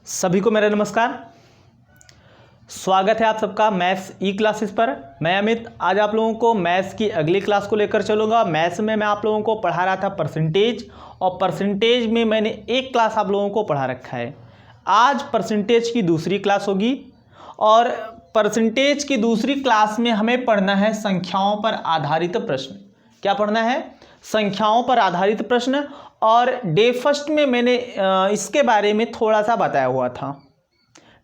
सभी को मेरा नमस्कार। स्वागत है आप सबका मैथ्स ई क्लासेस पर। मैं अमित आज आप लोगों को मैथ्स की अगली क्लास को लेकर चलूँगा। मैथ्स में मैं आप लोगों को पढ़ा रहा था परसेंटेज, और परसेंटेज में मैंने एक क्लास आप लोगों को पढ़ा रखा है। आज परसेंटेज की दूसरी क्लास होगी, और परसेंटेज की दूसरी क्लास में हमें पढ़ना है संख्याओं पर आधारित प्रश्न। क्या पढ़ना है? संख्याओं पर आधारित प्रश्न। और डे फर्स्ट में मैंने इसके बारे में थोड़ा सा बताया हुआ था।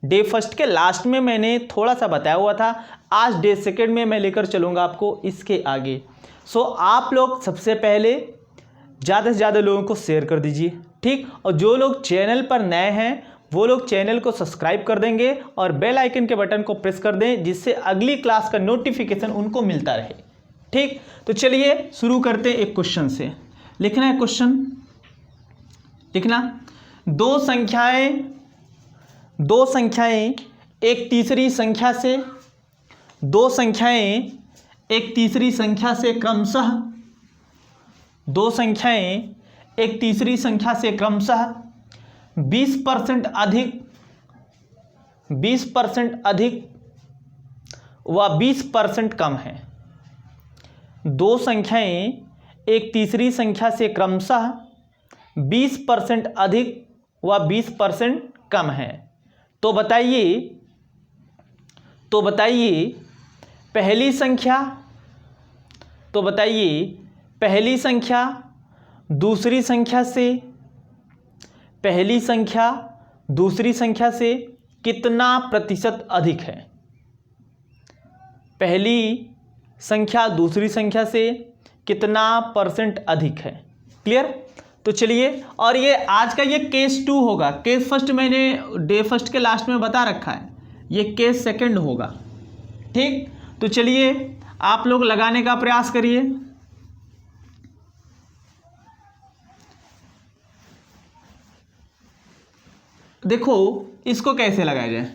डे फर्स्ट के लास्ट में मैंने थोड़ा सा बताया हुआ था। आज डे सेकेंड में मैं लेकर चलूँगा आपको इसके आगे। सो आप लोग सबसे पहले ज़्यादा से ज़्यादा लोगों को शेयर कर दीजिए, ठीक। और जो लोग चैनल पर नए हैं वो लोग चैनल को सब्सक्राइब कर देंगे और बेल आइकन के बटन को प्रेस कर दें, जिससे अगली क्लास का नोटिफिकेशन उनको मिलता रहे, ठीक। तो चलिए शुरू करते हैं एक क्वेश्चन से। लिखना है क्वेश्चन, लिखना। दो संख्याएं एक तीसरी संख्या से, दो संख्याएं एक तीसरी संख्या से क्रमशः, दो संख्याएं एक तीसरी संख्या से क्रमशः 20% अधिक व 20% कम है। दो संख्याएं एक तीसरी संख्या से क्रमशः 20% अधिक व 20% कम है। तो बताइए पहली संख्या दूसरी संख्या से कितना प्रतिशत अधिक है। पहली संख्या दूसरी संख्या से कितना % अधिक है। क्लियर? तो चलिए, और ये आज का ये केस 2 होगा। केस फर्स्ट मैंने डे फर्स्ट के लास्ट में बता रखा है, ये केस सेकंड होगा, ठीक। तो चलिए आप लोग लगाने का प्रयास करिए। देखो इसको कैसे लगाया जाए।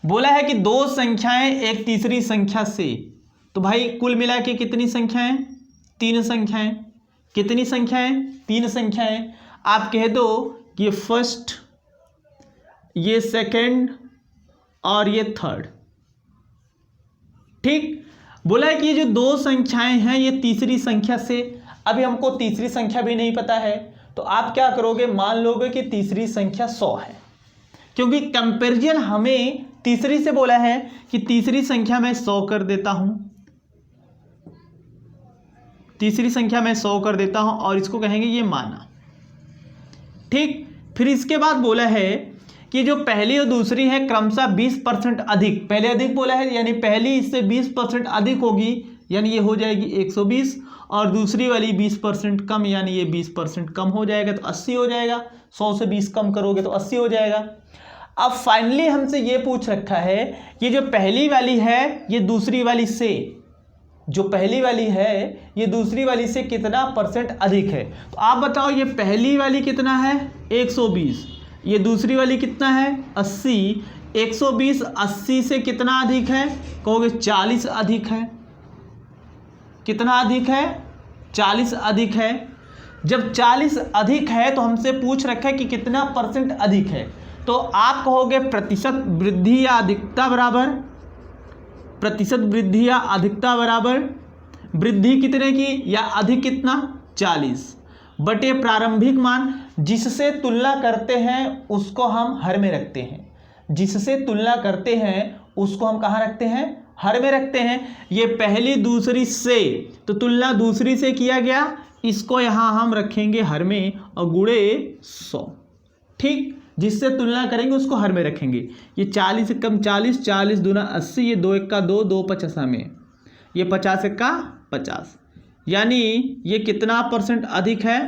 बोला है कि दो संख्याएं एक तीसरी संख्या से, तो भाई कुल मिला के कितनी संख्याएं? 3 संख्याएं। कितनी संख्याएं? 3 संख्याएं। आप कह दो कि ये फर्स्ट, ये सेकंड और ये थर्ड, ठीक। बोला है कि ये जो दो संख्याएं हैं ये तीसरी संख्या से, अभी हमको तीसरी संख्या भी नहीं पता है, तो आप क्या करोगे? मान लोगे कि तीसरी संख्या 100 है, क्योंकि कंपैरिजन हमें तीसरी से बोला है कि तीसरी संख्या में 100 कर देता हूं, तीसरी संख्या में 100 कर देता हूं, और इसको कहेंगे ये माना, ठीक। फिर इसके बाद बोला है कि जो पहली और दूसरी है क्रमशः 20% अधिक, पहले अधिक बोला है, यानी पहली इससे 20% अधिक होगी, यानी ये हो जाएगी 120, और दूसरी वाली 20% कम, यानी ये 20% कम हो जाएगा, तो 80 हो जाएगा। 100 से 20 कम करोगे तो 80 हो जाएगा। अब फाइनली हमसे ये पूछ रखा है कि जो पहली वाली है ये दूसरी वाली से, जो पहली वाली है ये दूसरी वाली से कितना % अधिक है। तो आप बताओ ये पहली वाली कितना है? 120। ये दूसरी वाली कितना है? 80। 120 80 से कितना अधिक है? कहोगे 40 अधिक है। कितना अधिक है? 40 अधिक है। जब 40 अधिक है तो हमसे पूछ रखा है कि कितना % अधिक है। तो आप कहोगे प्रतिशत वृद्धि या अधिकता बराबर, प्रतिशत वृद्धि या अधिकता बराबर वृद्धि कितने की या अधिक कितना? 40 बटे प्रारंभिक मान, जिससे तुलना करते हैं उसको हम हर में रखते हैं, जिससे तुलना करते हैं उसको हम कहाँ रखते हैं? हर में रखते हैं। ये पहली दूसरी से, तो तुलना दूसरी से किया गया, इसको यहाँ हम रखेंगे हर में और गुणे 100, ठीक। जिससे तुलना करेंगे उसको हर में रखेंगे। ये 40 से कम 40, 40 दूना 80, ये 2 1 का 2, 2 50 में, ये 50 1 का 50, यानी ये कितना % अधिक है?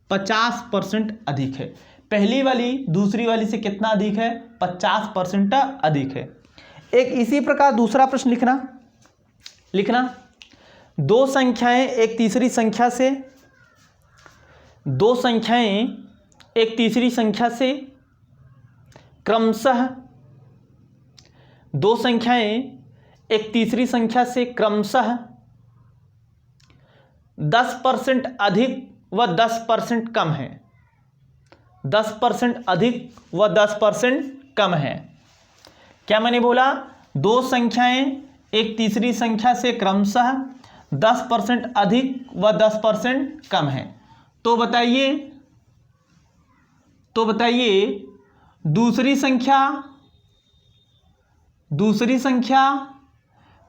50% अधिक है। पहली वाली दूसरी वाली से कितना अधिक है? 50% अधिक है। एक इसी प्रकार दूसरा प्रश्न लिखना। दो संख्याएं एक तीसरी संख्या से, दो संख्याएं एक तीसरी संख्या से क्रमशः, दो संख्याएं एक तीसरी संख्या से क्रमशः 10% अधिक व 10% कम है। 10% अधिक व 10% कम है। क्या मैंने बोला? दो संख्याएं एक तीसरी संख्या से क्रमशः 10% अधिक व 10% कम है। तो बताइए दूसरी संख्या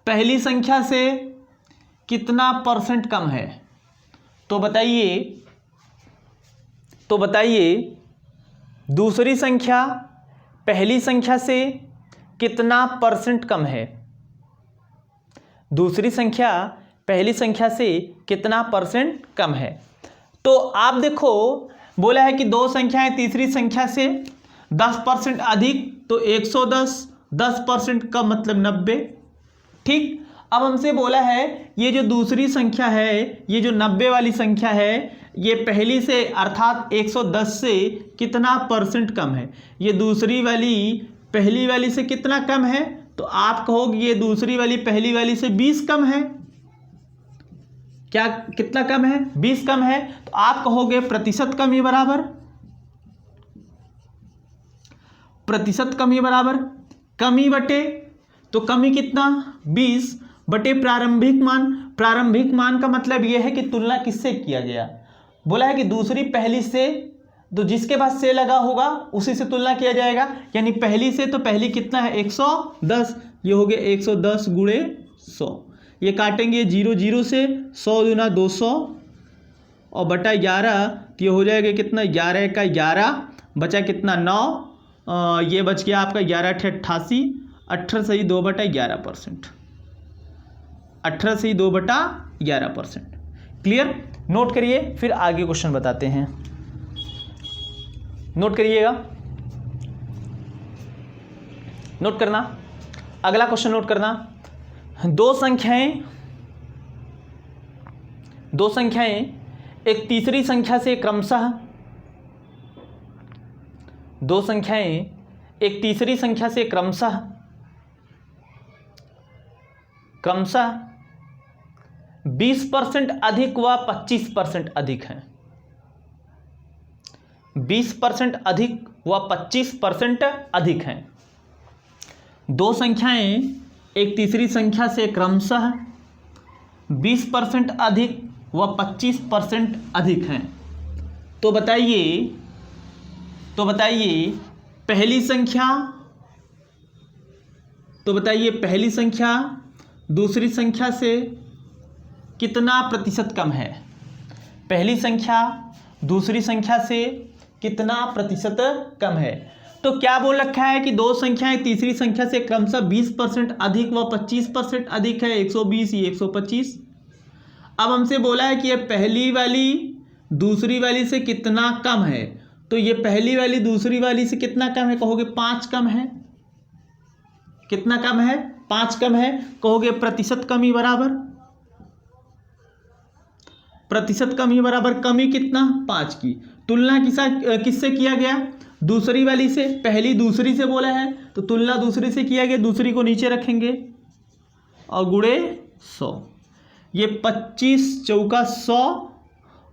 पहली संख्या से कितना परसेंट कम है? तो बताइए दूसरी संख्या पहली संख्या से कितना परसेंट कम है? दूसरी संख्या पहली संख्या से कितना परसेंट कम है? तो आप देखो, बोला है कि दो संख्याएं तीसरी संख्या से 10% अधिक, तो 110, 10% कम मतलब 90। ठीक, अब हमसे बोला है ये जो दूसरी संख्या है, ये जो 90 वाली संख्या है, ये पहली से अर्थात 110 से कितना परसेंट कम है? ये दूसरी वाली पहली वाली से कितना कम है? तो आप कहोगे ये दूसरी वाली पहली वाली से 20 कम है। क्या कितना कम है? 20 कम है। तो आप कहोगे प्रतिशत कमी बराबर, प्रतिशत कमी बराबर कमी बटे, तो कमी कितना? 20 बटे प्रारंभिक मान। प्रारंभिक मान का मतलब यह है कि तुलना किससे किया गया। बोला है कि दूसरी पहली से, तो जिसके पास से लगा होगा उसी से तुलना किया जाएगा। यानी पहली से, तो पहली कितना है? 110। ये हो गया 110 गुणे 100। ये काटेंगे 0 0 से, 100 दूना 200 और बटा 11, तो ये हो जाएगा कितना? 11 का 11, बचा कितना? 9। ये बच गया आपका 11 × 88, 18 सही 2/11%। 18 सही 2/11%। क्लियर? नोट करिए, फिर आगे क्वेश्चन बताते हैं। नोट करिएगा, नोट करना। अगला क्वेश्चन नोट करना। दो संख्याएं एक तीसरी संख्या से क्रमशः, दो संख्याएं एक तीसरी संख्या से क्रमशः 20% अधिक व 25% अधिक हैं। 20% अधिक व 25% अधिक हैं। दो संख्याएं एक तीसरी संख्या से क्रमशः 20% अधिक व 25% अधिक हैं। तो बताइए पहली संख्या दूसरी संख्या से कितना प्रतिशत कम है? पहली संख्या दूसरी संख्या से कितना प्रतिशत कम है? तो क्या बोल रखा है कि दो संख्याएं तीसरी संख्या से क्रमशः 20% अधिक व 25% अधिक है। 120, ये 125। अब हमसे बोला है कि ये पहली वाली दूसरी वाली से कितना कम है। तो ये पहली वाली दूसरी वाली से कितना कम है? कहोगे 5 कम है। कितना कम है? 5 कम है। कहोगे प्रतिशत कमी बराबर, प्रतिशत कमी बराबर कमी कितना? 5 की। तुलना किससे किया गया? दूसरी वाली से। पहली दूसरी से बोला है तो तुलना दूसरी से किया गया। दूसरी को नीचे रखेंगे और गुणे 100। ये 25 चौका 100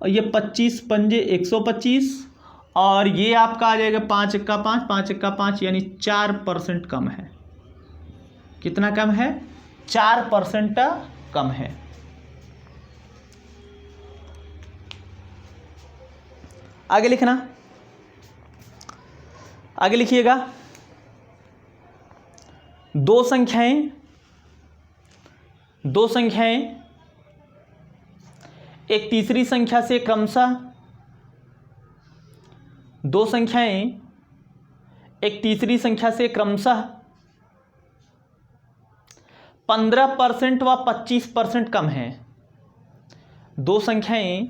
और ये 25 पंजे 125 और ये आपका आ जाएगा 5 एक्का 5, 5 एक्का 5, यानी 4% कम है। कितना कम है? 4% कम है। आगे लिखना, आगे लिखिएगा। दो संख्याएं एक तीसरी संख्या से क्रमशः, दो संख्याएं एक तीसरी संख्या से क्रमशः 15% व 25% कम है। दो संख्याएं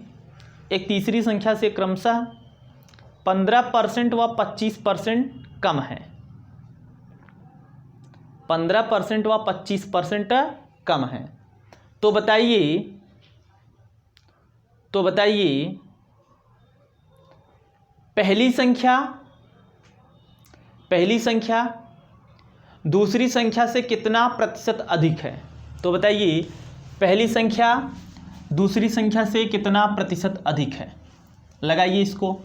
एक तीसरी संख्या से क्रमशः 15% व 25% कम है। 15% व 25% कम है। तो बताइए पहली संख्या दूसरी संख्या से कितना प्रतिशत अधिक है। तो बताइए पहली संख्या दूसरी संख्या से कितना प्रतिशत अधिक है। लगाइए इसको।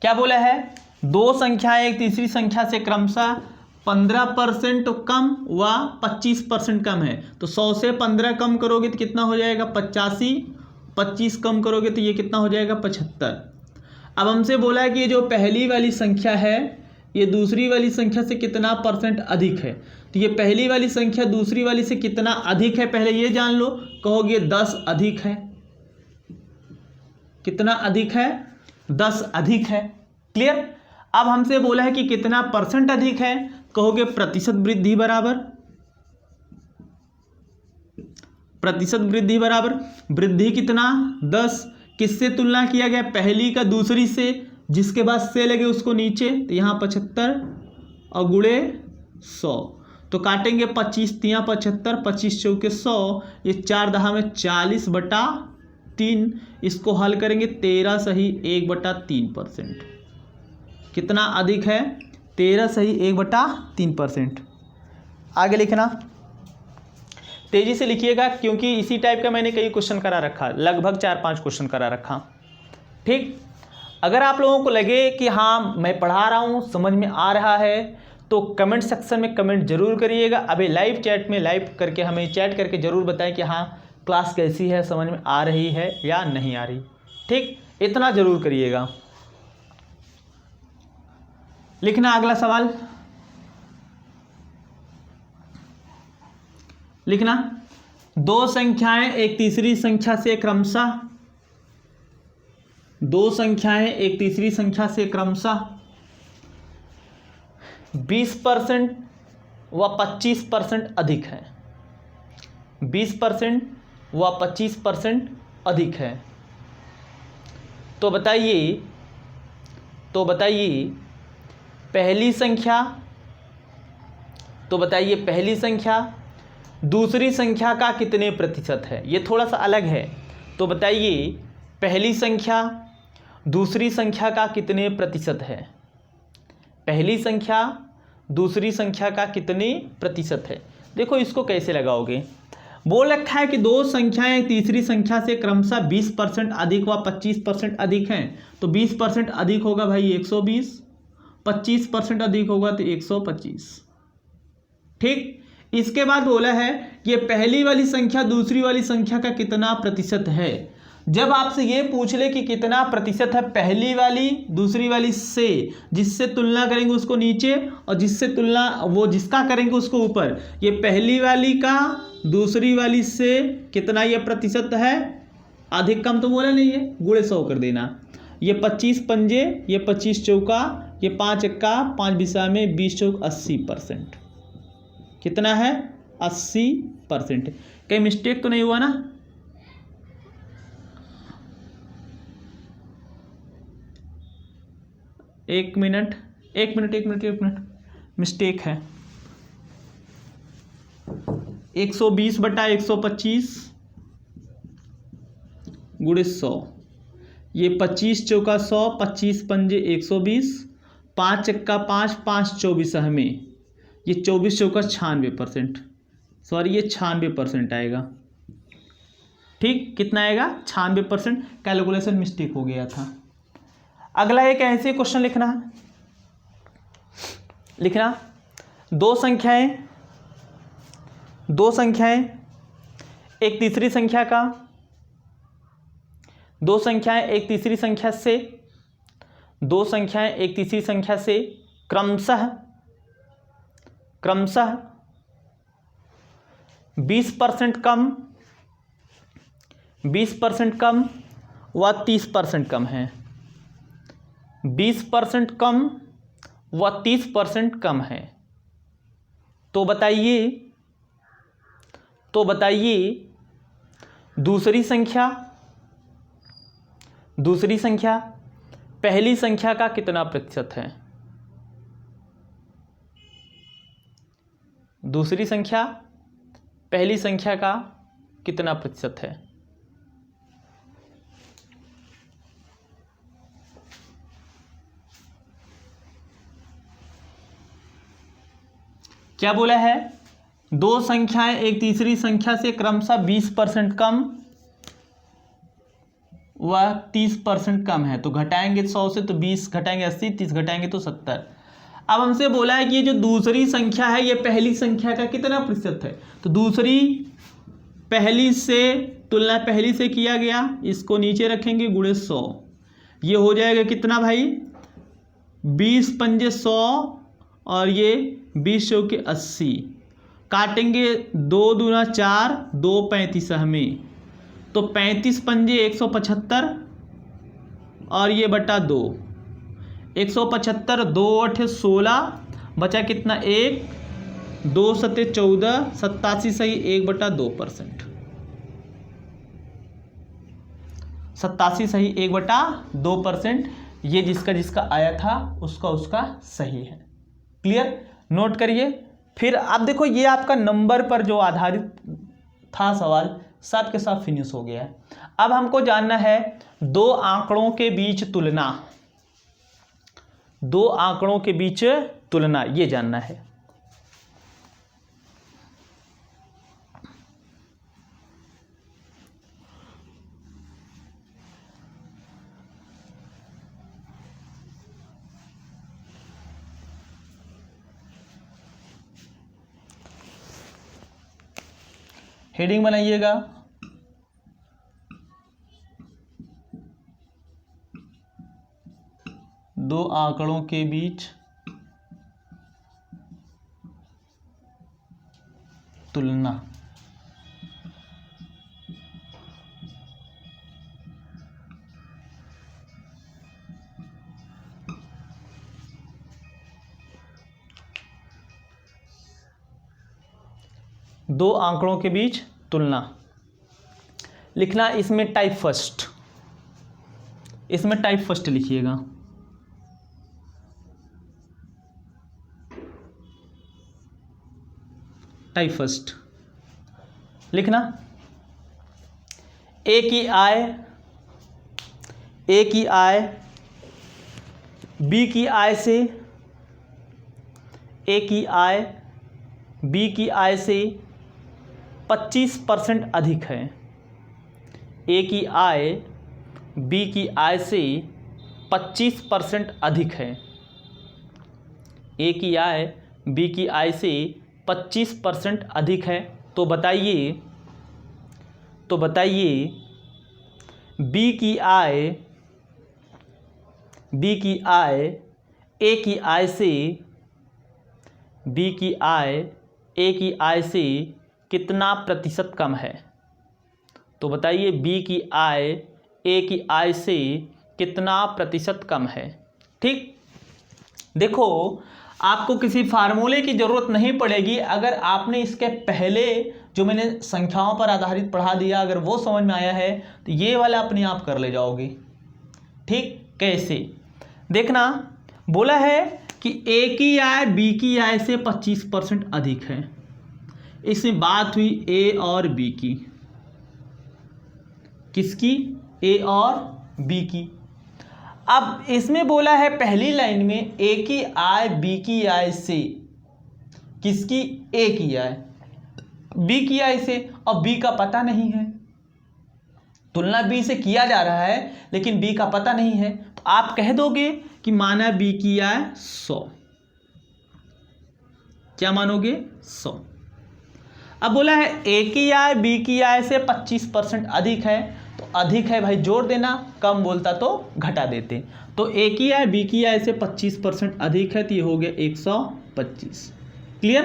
क्या बोला है, दो संख्याएं एक तीसरी संख्या से क्रमशः 15% कम व 25% कम है। तो 100 से 15 कम करोगे तो कितना हो जाएगा 85, 25 कम करोगे तो ये कितना हो जाएगा 75। अब हमसे बोला है कि ये जो पहली वाली संख्या है ये दूसरी वाली संख्या से कितना % अधिक है। तो ये पहली वाली संख्या दूसरी वाली से कितना अधिक है पहले ये जान लो। कहोगे 10 अधिक है। कितना अधिक है, 10 अधिक है। क्लियर। अब हमसे बोला है कि कितना % अधिक है, कहोगे प्रतिशत वृद्धि बराबर, प्रतिशत वृद्धि बराबर वृद्धि कितना 10, किससे तुलना किया गया, पहली का दूसरी से, जिसके बाद से लगे उसको नीचे, तो यहाँ 75 और गुणे 100, तो काटेंगे 25 तियाँ 75, 25 चौके 100, ये 4 दहा में 40/3, इसको हल करेंगे 13 सही 1/3%। कितना अधिक है 13 सही 1/3%। आगे लिखना तेजी से लिखिएगा क्योंकि इसी टाइप का मैंने कई क्वेश्चन करा रखा, लगभग 4-5 क्वेश्चन करा रखा। ठीक। अगर आप लोगों को लगे कि हाँ मैं पढ़ा रहा हूँ समझ में आ रहा है तो कमेंट सेक्शन में कमेंट जरूर करिएगा। अभी लाइव चैट में लाइव करके हमें चैट करके ज़रूर बताएं कि हाँ क्लास कैसी है, समझ में आ रही है या नहीं आ रही। ठीक, इतना ज़रूर करिएगा। लिखना अगला सवाल, लिखना दो संख्याएं एक तीसरी संख्या से क्रमशः, दो संख्याएं एक तीसरी संख्या से क्रमशः 20% व 25% अधिक है, 20% व 25% अधिक है। तो बताइए पहली संख्या, तो बताइए पहली संख्या दूसरी संख्या का कितने प्रतिशत है। ये थोड़ा सा अलग है। तो बताइए पहली संख्या दूसरी संख्या का कितने प्रतिशत है, पहली संख्या दूसरी संख्या का कितने प्रतिशत है। देखो इसको कैसे लगाओगे, बोल रखा है कि दो संख्याएं तीसरी संख्या से क्रमशः 20% अधिक व 25% अधिक हैं। तो 20% अधिक होगा भाई 120, 25% अधिक होगा तो 125। ठीक। इसके बाद बोला है कि ये पहली वाली संख्या दूसरी वाली संख्या का कितना प्रतिशत है। जब आपसे ये पूछ ले कि कितना प्रतिशत है पहली वाली दूसरी वाली से, जिससे तुलना करेंगे उसको नीचे और जिससे तुलना वो जिसका करेंगे उसको ऊपर, ये पहली वाली का दूसरी वाली से कितना ये प्रतिशत है, अधिक कम तो बोला नहीं है, गुणे 100 कर देना। ये 25 पंजे, ये 25 चौका, ये 5 एक्का 5 बिसा में 20 चौक 80%। कितना है 80%। कहीं मिस्टेक तो नहीं हुआ ना। एक मिनट मिस्टेक है। 120/125 गुणे 100, ये 25 चौका 100, 25 पंजे 120, 5 एक्का 5, 5 24 में, ये 24 चौका 96%, सॉरी ये 96% आएगा। ठीक, कितना आएगा 96%। कैलकुलेशन मिस्टेक हो गया था। अगला एक ऐसे क्वेश्चन लिखना है, लिखना दो संख्याएं एक तीसरी संख्या का, दो संख्याएं एक तीसरी संख्या से, दो संख्याएं एक तीसरी संख्या से क्रमशः 20% कम, 20% कम व 30% कम है, 20% कम व 30% कम है। तो बताइए दूसरी संख्या पहली संख्या का कितना प्रतिशत है, दूसरी संख्या पहली संख्या का कितना प्रतिशत है। क्या बोला है, दो संख्याएं एक तीसरी संख्या से क्रमशः 20% कम वह 30% कम है, तो घटाएंगे 100 से तो 20, घटाएंगे 80, 30 घटाएंगे तो 70। अब हमसे बोला है कि ये जो दूसरी संख्या है ये पहली संख्या का कितना प्रतिशत है, तो दूसरी पहली से तुलना पहली से किया गया, इसको नीचे रखेंगे गुणे 100, ये हो जाएगा कितना भाई 20 पंजे 100 और ये 20 चौके 80, काटेंगे 2 दूना 4, 2 35 हमें, तो 35 पंजे 175 और ये बटा 2, 175 2 8 16, बचा कितना 1, 2 7 14, 87 सही 1/2%, 87 सही 1/2%। ये जिसका जिसका आया था उसका उसका सही है। क्लियर, नोट करिए। फिर अब देखो ये आपका नंबर पर जो आधारित था सवाल सब के साथ फिनिश हो गया है। अब हमको जानना है दो आंकड़ों के बीच तुलना, दो आंकड़ों के बीच तुलना, ये जानना है। हेडिंग बनाइएगा, दो आंकड़ों के बीच तुलना। दो आंकड़ों के बीच तुलना लिखना, इसमें टाइप फर्स्ट, इसमें टाइप फर्स्ट लिखिएगा। टाइप फर्स्ट लिखना, ए की आय बी की आय से, ए की आय बी की आय से 25% अधिक है। ए की आय बी की आय से 25% अधिक है। ए की आय बी की आय से 25% अधिक है। तो बताइए बी की आय ए की आय से, बी की आय ए की आय से कितना प्रतिशत कम है। तो बताइए बी की आय ए की आय से कितना प्रतिशत कम है। ठीक, देखो आपको किसी फार्मूले की ज़रूरत नहीं पड़ेगी अगर आपने इसके पहले जो मैंने संख्याओं पर आधारित पढ़ा दिया, अगर वो समझ में आया है तो ये वाला अपने आप कर ले जाओगे। ठीक, कैसे देखना, बोला है कि ए की आय बी की आय से 25% अधिक है। इसमें बात हुई ए और बी की, किसकी, ए और बी की। अब इसमें बोला है पहली लाइन में ए की आय बी की आय से, किसकी, ए की आय बी की आय से, और बी का पता नहीं है, तुलना बी से किया जा रहा है लेकिन बी का पता नहीं है, तो आप कह दोगे कि माना बी की आय 100, क्या मानोगे 100। अब बोला है ए की आय बी की आय से 25% अधिक है, तो अधिक है भाई जोड़ देना, कम बोलता तो घटा देते। तो ए की आय बी की आय से 25% अधिक है, तो ये हो गया 125। क्लियर,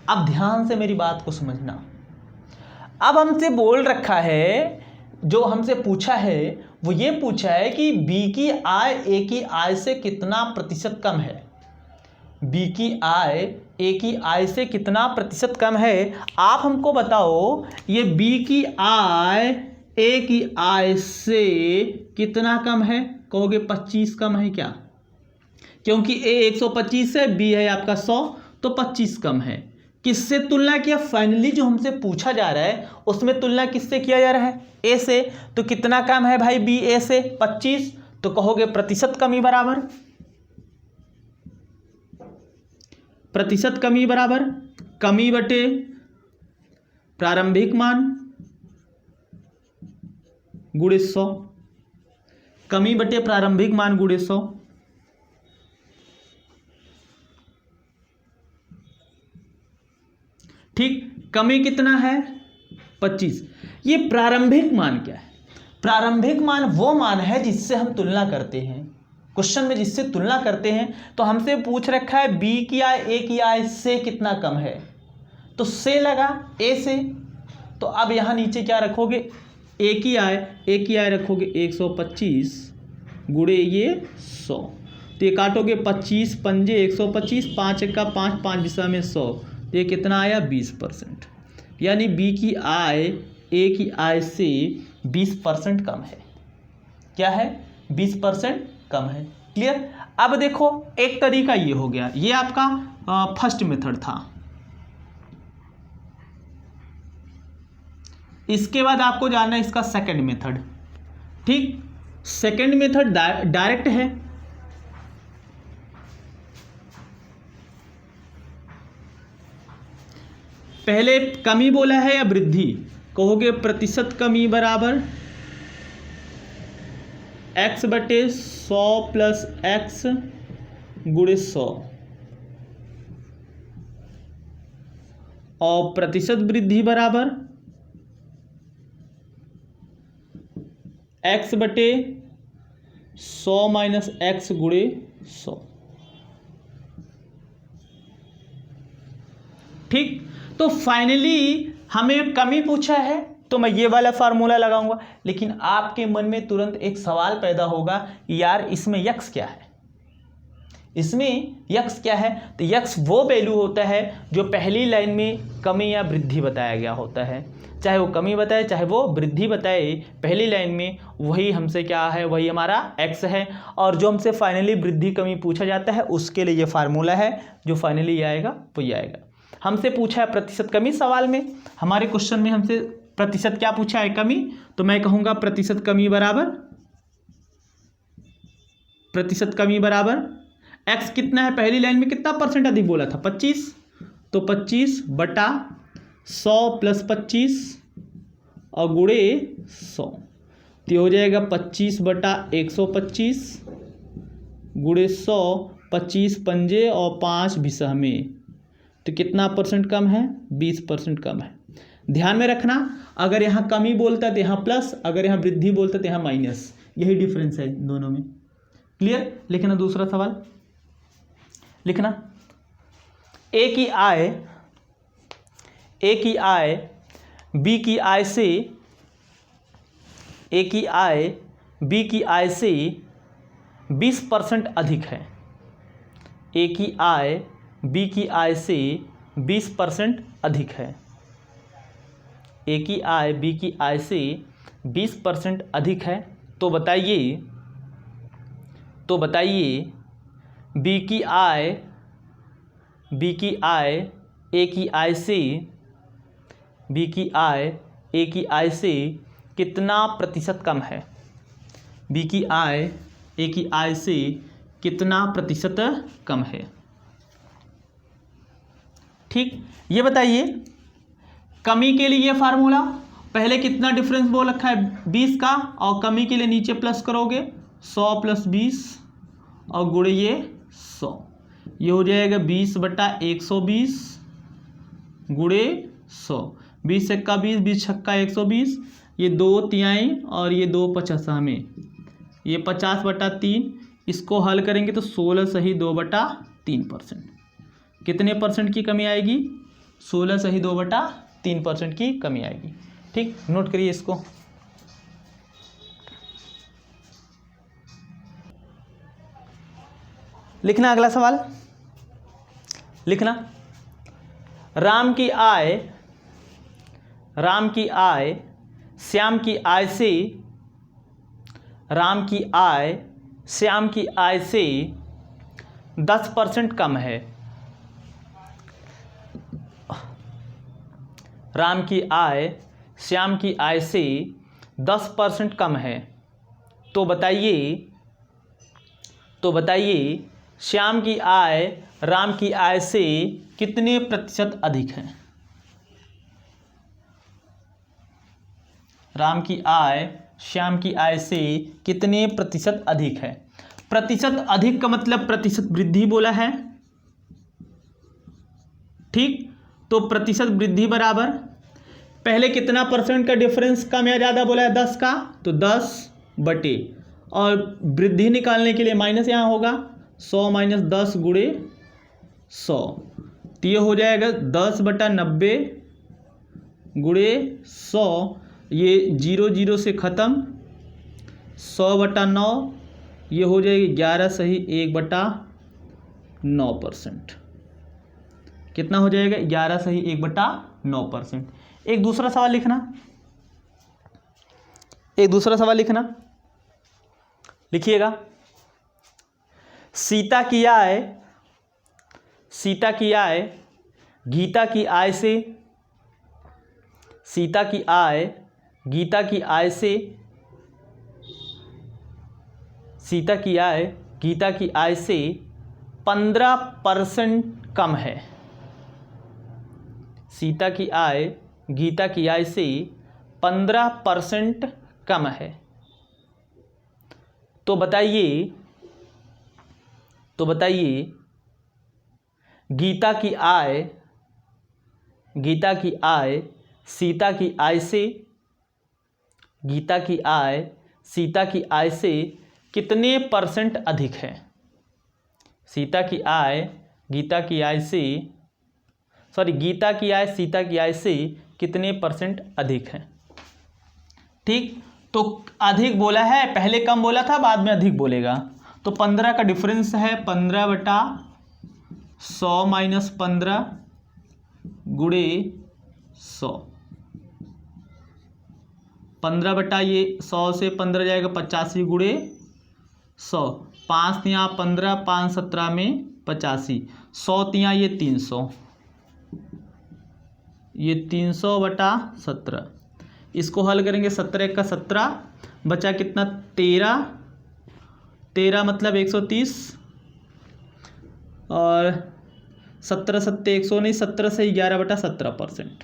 अब ध्यान से मेरी बात को समझना। अब हमसे बोल रखा है, जो हमसे पूछा है वो ये पूछा है कि बी की आय ए की आय से कितना प्रतिशत कम है। बी की आय ए की आय से कितना प्रतिशत कम है। आप हमको बताओ ये बी की आय ए की आय से कितना कम है, कहोगे 25 कम है क्या, क्योंकि ए 125 है, बी है आपका 100, तो 25 कम है। किससे तुलना किया, फाइनली जो हमसे पूछा जा रहा है उसमें तुलना किससे किया जा रहा है, ए से। तो कितना कम है भाई बी ए से, 25, तो कहोगे प्रतिशत कमी बराबर, प्रतिशत कमी बराबर कमी बटे प्रारंभिक मान गुणे 100। कमी बटे प्रारंभिक मान गुणे 100। ठीक, कमी कितना है 25। ये प्रारंभिक मान क्या है? प्रारंभिक मान वो मान है जिससे हम तुलना करते हैं। क्वेश्चन में जिससे तुलना करते हैं, तो हमसे पूछ रखा है बी की आय ए की आय से कितना कम है, तो से लगा ए से। तो अब यहाँ नीचे क्या रखोगे, ए की आय रखोगे 125 गुणे ये 100। तो ये काटोगे 25 पंजे 125, 5 का 5, 5 दिशा में 100, तो ये कितना आया 20%। यानी बी की आय ए की आय से 20% कम है। क्या है? 20% कम है। क्लियर? अब देखो, एक तरीका ये हो गया, ये आपका फर्स्ट मेथड था। इसके बाद आपको जानना है इसका सेकंड मेथड। ठीक, सेकंड मेथड डायरेक्ट है। पहले कमी बोला है या वृद्धि? कहोगे प्रतिशत कमी बराबर x बटे 100 प्लस x गुणे 100, और प्रतिशत वृद्धि बराबर x बटे 100 माइनस x गुणे 100। ठीक, तो फाइनली हमें कमी पूछा है तो मैं ये वाला फार्मूला लगाऊंगा, लेकिन आपके मन में तुरंत एक सवाल पैदा होगा, यार इसमें यक्स क्या है? इसमें यक्स क्या है? तो यक्स वो वैल्यू होता है जो पहली लाइन में कमी या वृद्धि बताया गया होता है। चाहे वो कमी बताए चाहे वो वृद्धि बताए, पहली लाइन में वही हमसे क्या है, वही हमारा एक्स है। और जो हमसे फाइनली वृद्धि कमी पूछा जाता है उसके लिए ये फार्मूला है, जो फाइनली आएगा वो ये आएगा। हमसे पूछा है प्रतिशत कमी, सवाल में हमारे क्वेश्चन में हमसे प्रतिशत क्या पूछा है, कमी। तो मैं कहूँगा प्रतिशत कमी बराबर एक्स कितना है, पहली लाइन में कितना परसेंट अधिक बोला था 25, तो 25 बटा 100 प्लस 25 और गुणे 100, तो हो जाएगा 25 बटा 125 गुणे 100, 25 पंजे और 5 बिसह में, तो कितना परसेंट कम है, 20% कम है। ध्यान में रखना, अगर यहाँ कमी बोलता तो यहाँ प्लस, अगर यहाँ वृद्धि बोलता तो यहाँ माइनस, यही डिफरेंस है दोनों में। क्लियर? लिखना दूसरा सवाल, लिखना ए की आय बी की आय से, ए की आय बी की आय से 20% अधिक है। ए की आय बी की आय से 20% अधिक है। ए की आय बी की आय से 20% अधिक है, तो बताइए बी की आय ए की आय से कितना प्रतिशत कम है? बी की आय ए की आय से कितना प्रतिशत कम है? ठीक, ये बताइए। कमी के लिए ये फार्मूला, पहले कितना डिफरेंस बोल रखा है 20 का, और कमी के लिए नीचे प्लस करोगे 100 प्लस 20 और गुणे ये 100, ये हो जाएगा 20 बटा 120 गुणे 100, 20 छक्का 20, 20 छक्का 120, ये 2 तिहाई और ये 2 पचासा में, ये 50 बटा 3, इसको हल करेंगे तो 16 सही 2 बटा 3%। कितने परसेंट की कमी आएगी? 16 सही 2 बटा 3% की कमी आएगी। ठीक, नोट करिए इसको। लिखना अगला सवाल, लिखना राम की आय श्याम की आय से 10% कम है। राम की आय श्याम की आय से 10% कम है, तो बताइए श्याम की आय राम की आय से कितने प्रतिशत अधिक है? राम की आय श्याम की आय से कितने प्रतिशत अधिक है। प्रतिशत अधिक का मतलब प्रतिशत वृद्धि बोला है, ठीक। तो प्रतिशत वृद्धि बराबर पहले कितना परसेंट का डिफरेंस कम या ज़्यादा बोला है, 10 का, तो 10 बटे, और वृद्धि निकालने के लिए माइनस यहाँ होगा 100 माइनस 10 गुणे 100, तो ये हो जाएगा 10 बटा 90 गुणे 100, ये 0 0 से ख़त्म, 100 बटा 9, ये हो जाएगी 11 सही 1 बटा 9%। कितना हो जाएगा, 11 सही 1 बटा 9%। एक दूसरा सवाल लिखना, लिखिएगा। सीता की आय गीता की आय से, सीता की आय गीता की आय से 15% कम है। सीता की आय गीता की आय से 15% कम है। तो बताइए गीता की आय सीता की आय से कितने परसेंट अधिक है। गीता की आय सीता की आय से कितने परसेंट अधिक है, ठीक। तो अधिक बोला है, पहले कम बोला था, बाद में अधिक बोलेगा। तो 15 का डिफरेंस है 15 बटा 100 माइनस 15 गुणे 100, 15 बटा ये 100 से 15 जाएगा 85 गुणे 100, 5 तियाँ 15, 5 17 में 85, 100 तियाँ ये 300, ये 300 बटा 17। इसको हल करेंगे, 17 का 17 बचा कितना 13 मतलब 130, और 17 सत्ते 100 नहीं, 17 से 11 बटा 17%।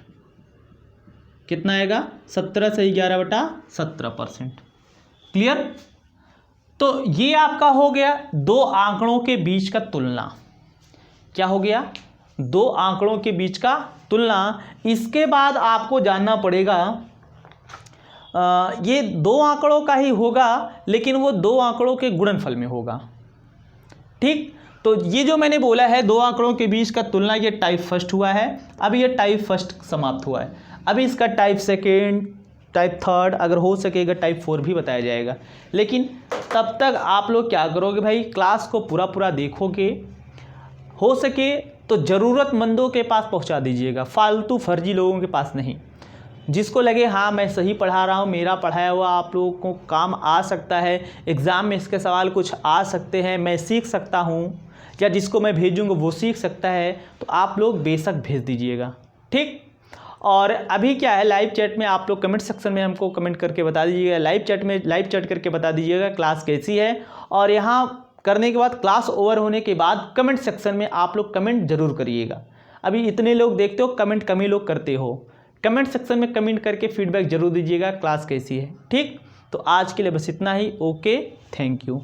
कितना आएगा, 17 से 11 बटा 17%। क्लियर। तो ये आपका हो गया दो आंकड़ों के बीच का तुलना। क्या हो गया, दो आंकड़ों के बीच का तुलना। इसके बाद आपको जानना पड़ेगा, ये दो आंकड़ों का ही होगा, लेकिन वो दो आंकड़ों के गुणनफल में होगा, ठीक। तो ये जो मैंने बोला है दो आंकड़ों के बीच का तुलना, ये टाइप फर्स्ट हुआ है, अभी ये टाइप फर्स्ट समाप्त हुआ है। अभी इसका टाइप सेकेंड, टाइप थर्ड, अगर हो सकेगा टाइप 4 भी बताया जाएगा। लेकिन तब तक आप लोग क्या करोगे भाई, क्लास को पूरा देखोगे, हो सके तो ज़रूरतमंदों के पास पहुंचा दीजिएगा, फालतू फर्जी लोगों के पास नहीं। जिसको लगे हाँ मैं सही पढ़ा रहा हूँ, मेरा पढ़ाया हुआ आप लोगों को काम आ सकता है, एग्ज़ाम में इसके सवाल कुछ आ सकते हैं, मैं सीख सकता हूँ, या जिसको मैं भेजूँगा वो सीख सकता है, तो आप लोग बेशक भेज दीजिएगा, ठीक। और अभी क्या है, लाइव चैट में आप लोग कमेंट सेक्शन में हमको कमेंट करके बता दीजिएगा, लाइव चैट करके बता दीजिएगा क्लास कैसी है। और यहाँ करने के बाद, क्लास ओवर होने के बाद कमेंट सेक्शन में आप लोग कमेंट जरूर करिएगा। अभी इतने लोग देखते हो, कमेंट कम ही लोग करते हो। कमेंट सेक्शन में कमेंट करके फीडबैक जरूर दीजिएगा क्लास कैसी है, ठीक। तो आज के लिए बस इतना ही। Okay, thank you.